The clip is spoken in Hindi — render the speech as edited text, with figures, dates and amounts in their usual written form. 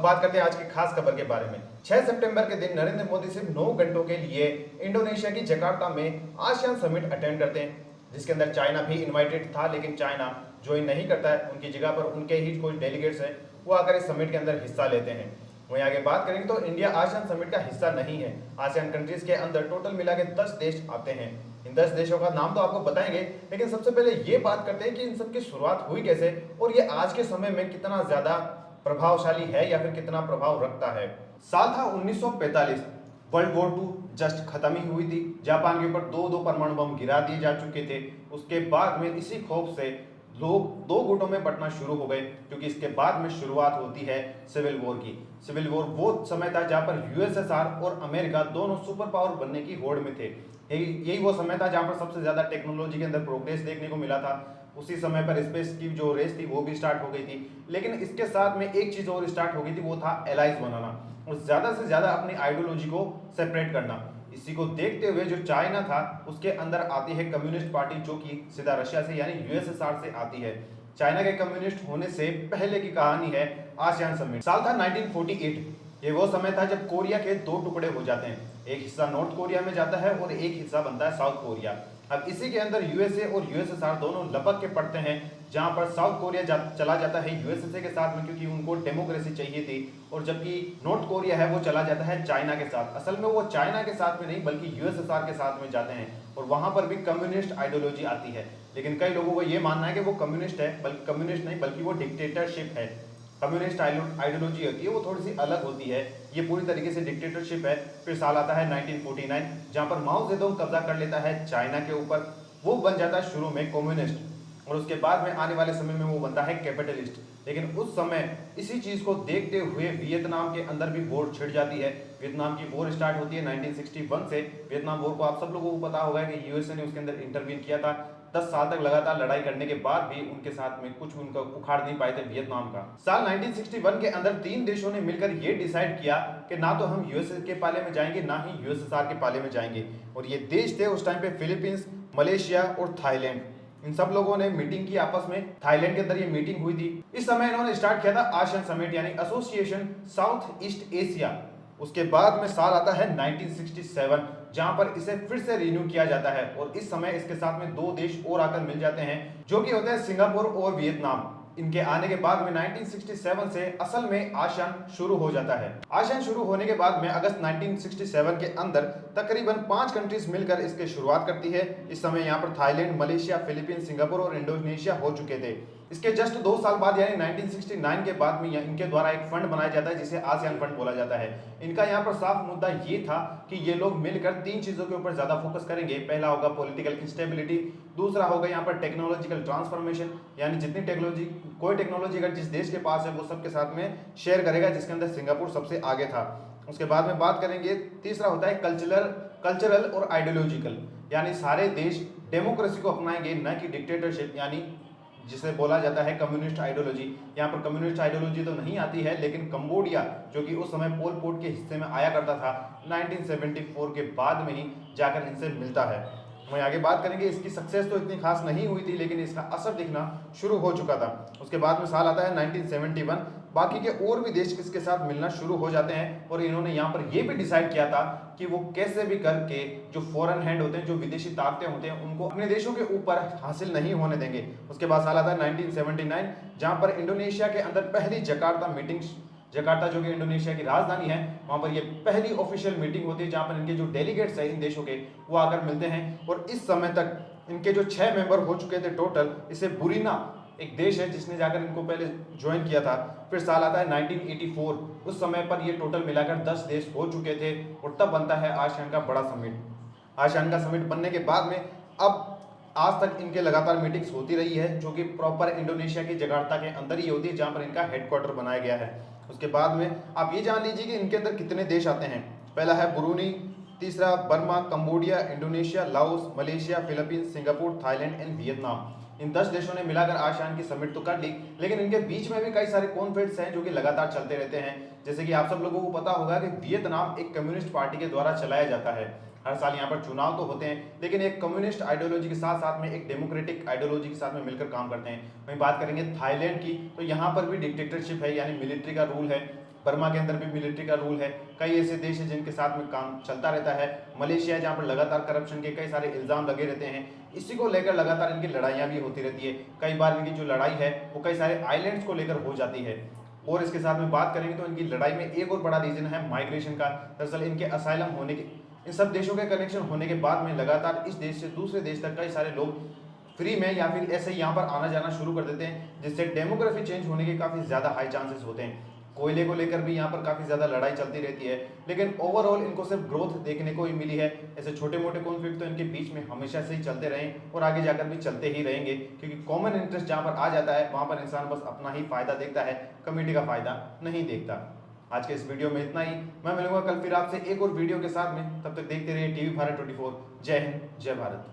बात करते हैं आज की खास खबर के बारे में। 6 सितंबर के दिन नरेंद्र मोदी सिर्फ 9 घंटों के लिए इंडोनेशिया की जकार्ता में आसियान समिट अटेंड करते हैं, जिसके अंदर चाइना भी इनवाइटेड था, लेकिन चाइना ज्वाइन नहीं करता है। उनकी जगह पर उनके ही कुछ डेलीगेट्स हैं, वो आकर इस समिट के अंदर हिस्सा लेते हैं। वहीं आगे बात करेंगे तो इंडिया आसियान समिट का हिस्सा नहीं है। आसियान कंट्रीज के अंदर टोटल मिला के 10 देश आते हैं। इन 10 देशों का नाम तो आपको बताएंगे, लेकिन सबसे पहले ये बात करते हैं कि इन सब की शुरुआत हुई कैसे और ये आज के समय में कितना ज्यादा प्रभावशाली है या फिर कितना प्रभाव रखता है। साल था 1945, वर्ल्ड वॉर 2 जस्ट खत्म ही हुई थी। जापान के ऊपर दो परमाणु बम गिरा दिए जा चुके थे। उसके बाद में इसी खौफ से लोग दो गुटों में बंटना शुरू हो गए, क्योंकि इसके बाद में शुरुआत होती है सिविल वॉर की। सिविल वॉर वो समय था जहां पर यूएसएसआर और अमेरिका दोनों सुपर पावर बनने की होड़ में थे। यही वो समय था जहां पर सबसे ज्यादा टेक्नोलॉजी के अंदर प्रोग्रेस देखने को मिला था। उसी समय पर स्पेस की जो रेस थी वो भी स्टार्ट हो गई थी। लेकिन इसके साथ में एक चीज और स्टार्ट हो गई थी, वो था एलाइज बनाना और ज्यादा से ज्यादा अपनी आइडियोलॉजी को सेपरेट करना। इसी को देखते हुए जो चाइना था उसके अंदर आती है कम्युनिस्ट पार्टी, जो कि सीधा रशिया से यानी यूएसएसआर से आती है। चाइना के कम्युनिस्ट होने से पहले की कहानी है आसियान समिट। साल था 1948। ये वो समय था जब कोरिया के दो टुकड़े हो जाते हैं, एक हिस्सा नॉर्थ कोरिया में जाता है और एक हिस्सा बनता है साउथ कोरिया। अब इसी के अंदर यूएसए और यूएसएसआर दोनों लपक के पड़ते हैं, जहां पर साउथ कोरिया चला जाता है यूएसए के साथ में, क्योंकि उनको डेमोक्रेसी चाहिए थी, और जबकि नॉर्थ कोरिया है वो चला जाता है चाइना के साथ। असल में वो चाइना के साथ में नहीं बल्कि यूएसएसआर के साथ में जाते हैं, और वहां पर भी कम्युनिस्ट आइडियोलॉजी आती है। लेकिन कई लोगों को ये मानना है कि वो कम्युनिस्ट है, बल्कि कम्युनिस्ट नहीं बल्कि वो डिक्टेटरशिप है। कम्युनिस्ट आइडियोलॉजी होती है वो थोड़ी सी अलग होती है, ये पूरी तरीके से डिक्टेटरशिप है। फिर साल आता है 1949, जहां पर माओ जेडोंग कब्जा कर लेता है चाइना के ऊपर। वो बन जाता है शुरू में कम्युनिस्ट, और उसके बाद में आने वाले समय में वो बनता है कैपिटलिस्ट। लेकिन उस समय इसी चीज को देखते हुए वियतनाम के अंदर भी वॉर छिड़ जाती है। वियतनाम की वॉर स्टार्ट होती है 1961 से। वियतनाम वॉर को आप सब लोगों को पता होगा कि यूएसए ने उसके अंदर इंटरवीन किया था। 10 साल तक लगातार लड़ाई करने के बाद भी उनके साथ में कुछ उनका उखाड़ नहीं पाए थे वियतनाम का। साल 1961 के अंदर 3 देशों ने मिलकर ये डिसाइड किया कि ना तो हम यूएसए के पाले में जाएंगे, ना ही यूएसएसआर के पाले में जाएंगे। और ये देश थे उस टाइम पे फिलीपींस, मलेशिया और थाईलैंड। इन सब लोगों ने मीटिंग की आपस में। थाईलैंड के अंदर ये मीटिंग हुई थी। इस समय इन्होंने स्टार्ट किया था आसियान समिट यानी एसोसिएशन साउथ ईस्ट एशिया। उसके बाद में साल आता है 1967, जहां पर इसे फिर से रिन्यू किया जाता है, और इस समय इसके साथ में 2 देश और आकर मिल जाते हैं, जो कि होते हैं सिंगापुर और वियतनाम। इनके आने के बाद में 1967 से असल में आसियान शुरू हो जाता है। आसियान शुरू होने के बाद में अगस्त 1967 के अंदर तकरीबन 5 कंट्रीज मिलकर इसकी शुरुआत करती है। इस समय यहाँ पर थाईलैंड, मलेशिया, फिलीपींस, सिंगापुर और इंडोनेशिया हो चुके थे। इसके जस्ट 2 साल बाद यानी 1969 के बाद में इनके द्वारा एक फंड बनाया जाता है, जिसे आसियान फंड बोला जाता है। इनका यहाँ पर साफ मुद्दा ये था कि ये लोग मिलकर 3 चीजों के ऊपर ज्यादा फोकस करेंगे। पहला होगा पॉलिटिकल इंस्टेबिलिटी, दूसरा होगा यहाँ पर टेक्नोलॉजिकल ट्रांसफॉर्मेशन, यानी जितनी टेक्नोलॉजी कोई टेक्नोलॉजी अगर जिस देश के पास है वो सबके साथ में शेयर करेगा, जिसके अंदर सिंगापुर सबसे आगे था। उसके बाद में बात करेंगे, तीसरा होता है कल्चरल और आइडियोलॉजिकल, यानी सारे देश डेमोक्रेसी को अपनाएंगे, न कि डिक्टेटरशिप, यानी जिसे बोला जाता है कम्युनिस्ट आइडियोलॉजी। यहाँ पर कम्युनिस्ट आइडियोलॉजी तो नहीं आती है, लेकिन कंबोडिया जो कि उस समय पोल पोट के हिस्से में आया करता था, 1974 के बाद में ही जाकर इनसे मिलता है। वहीं आगे बात करेंगे, इसकी सक्सेस तो इतनी खास नहीं हुई थी, लेकिन इसका असर दिखना शुरू हो चुका था। उसके बाद में साल आता है 1971, बाकी के और भी देश इसके साथ मिलना शुरू हो जाते हैं, और इन्होंने यहाँ पर यह भी डिसाइड किया था कि वो कैसे भी करके जो फॉरेन हैंड होते हैं, जो विदेशी ताकतें होते हैं, उनको अपने देशों के ऊपर हासिल नहीं होने देंगे। उसके बाद साल आता है 1979, जहां पर इंडोनेशिया के अंदर पहली जकार्ता मीटिंग, जकार्ता जो कि इंडोनेशिया की राजधानी है, वहां पर ये पहली ऑफिशियल मीटिंग होती है, जहां पर इनके जो डेलीगेट्स हैं इन देशों के, वो आकर मिलते हैं। और इस समय तक इनके जो 6 मेंबर हो चुके थे टोटल। इससे बुरीना एक देश है जिसने जाकर इनको पहले ज्वाइन किया था। फिर साल आता है 1984, उस समय पर ये टोटल मिलाकर 10 देश हो चुके थे, और तब बनता है आसियान का बड़ा समिट। आसियान का समिट बनने के बाद में अब आज तक इनके लगातार मीटिंग्स होती रही है, जो कि प्रॉपर इंडोनेशिया की जकार्ता के अंदर ही होती है, जहां पर इनका हेडक्वार्टर बनाया गया है। उसके बाद में आप ये जान लीजिए कि इनके अंदर कितने देश आते हैं। पहला है ब्रूनी, तीसरा Burma, Cambodia, Indonesia, Laos, Malaysia, Philippines, Singapore, Thailand and Vietnam. इन 10 देशों ने मिलाकर आसियान की समिट तो कर ली, लेकिन इनके बीच में भी कई सारे कॉन्फ्लिक्ट्स हैं जो कि लगातार चलते रहते हैं। जैसे कि आप सब लोगों को पता होगा कि वियतनाम एक कम्युनिस्ट पार्टी के द्वारा चलाया जाता है। हर साल यहाँ पर चुनाव तो होते हैं, लेकिन एक कम्युनिस्ट आइडियोलॉजी के साथ साथ में एक डेमोक्रेटिक आइडियोलॉजी के साथ में मिलकर काम करते हैं। वहीं बात करेंगे थाईलैंड की, तो यहाँ पर भी डिक्टेटरशिप है, यानी मिलिट्री का रूल है। बर्मा के अंदर भी मिलिट्री का रूल है। कई ऐसे देश हैं जिनके साथ में काम चलता रहता है। मलेशिया जहाँ पर लगातार करप्शन के कई सारे इल्जाम लगे रहते हैं, इसी को लेकर लगातार इनकी लड़ाइयाँ भी होती रहती है। कई बार इनकी जो लड़ाई है वो कई सारे आइलैंड्स को लेकर हो जाती है। और इसके साथ में बात करेंगे तो इनकी लड़ाई में एक और बड़ा रीजन है माइग्रेशन का। दरअसल इनके असाइलम होने के, इन सब देशों के कनेक्शन होने के बाद में लगातार इस देश से दूसरे देश तक कई सारे लोग फ्री में या फिर ऐसे यहाँ पर आना जाना शुरू कर देते हैं, जिससे डेमोग्राफी चेंज होने के काफ़ी ज़्यादा हाई चांसेस होते हैं। कोयले को लेकर भी यहाँ पर काफ़ी ज़्यादा लड़ाई चलती रहती है, लेकिन ओवरऑल इनको सिर्फ ग्रोथ देखने को ही मिली है। ऐसे छोटे मोटे कॉन्फ्लिक्ट तो इनके बीच में हमेशा से ही चलते रहे और आगे जाकर भी चलते ही रहेंगे, क्योंकि कॉमन इंटरेस्ट जहाँ पर आ जाता है वहाँ पर इंसान बस अपना ही फायदा देखता है, कम्युनिटी का फायदा नहीं देखता। आज के इस वीडियो में इतना ही। मैं मिलूंगा कल फिर आपसे एक और वीडियो के साथ में। तब तक देखते रहिए टीवी भारत 24। जय हिंद, जय भारत।